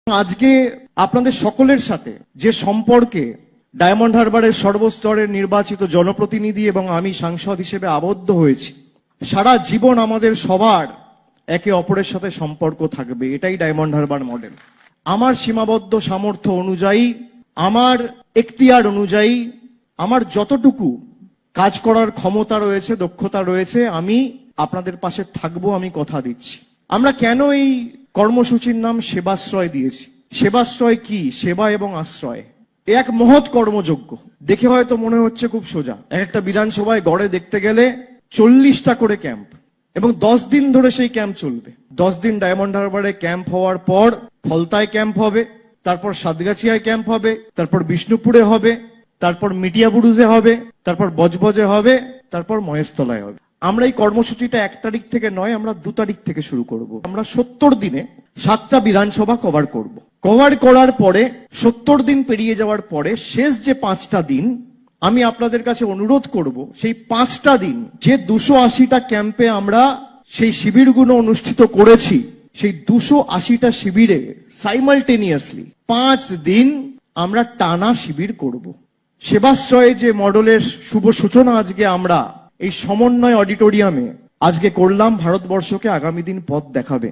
আজকে আপনাদের সকলের সাথে যে সম্পর্কে ডায়মন্ড হারবারের সর্বস্তরের নির্বাচিত জনপ্রতিনিধি এবং আমি সাংসদ হিসেবে আবদ্ধ হয়েছি, সারা জীবন আমাদের সবার একে অপরের সাথে সম্পর্ক থাকবে, এটাই ডায়মন্ড হারবার মডেল। আমার সীমাবদ্ধ সামর্থ্য অনুযায়ী, আমার এখতিয়ার অনুযায়ী, আমার যতটুকু কাজ করার ক্ষমতা রয়েছে, দক্ষতা রয়েছে, আমি আপনাদের পাশে থাকবো, আমি কথা দিচ্ছি। আমরা কেন এই কর্মসূচির নাম সেবাশ্রয় দিয়েছি? সেবাশ্রয় কি? সেবা এবং আশ্রয় এক মহৎ কর্মযজ্ঞ। দেখে হয়তো মনে হচ্ছে খুব সোজা। একটা বিধানসভায় গড়ে দেখতে গেলে 40টা করে ক্যাম্প, এবং 10 দিন ধরে সেই ক্যাম্প চলবে। 10 দিন ডায়মন্ড হারবারে ক্যাম্প হওয়ার পর ফলতায় ক্যাম্প হবে, তারপর সাতগাছিয়ায় ক্যাম্প হবে, তারপর বিষ্ণুপুরে হবে, তারপর মিটিয়াবুরুজে হবে, তারপর বজবজে হবে, তারপর মহেশতলায় হবে। আমরা এই কর্মসূচিটা 1 তারিখ থেকে নয়, আমরা 2 তারিখ থেকে শুরু করব। আমরা 70 দিনে 7টা বিধানসভা কভার করব। কভার করার পরে 70 দিন পেরিয়ে যাওয়ার পরে শেষ যে 5টা দিন আমি আপনাদের কাছে অনুরোধ করব, সেই 5টা দিন যে 280টা ক্যাম্পে আমরা সেই শিবিরগুলো অনুষ্ঠিত করেছি, সেই 280টা শিবিরে সাইমালটেনিয়াসলি 5 দিন আমরা টানা শিবির করব। সেবাশ্রয়ে যে মডেলের শুভ সূচনা আজকে আমরা এই সমন্বয় অডিটোরিয়ামে আজকে করলাম, ভারতবর্ষকে আগামী দিন পথ দেখাবে।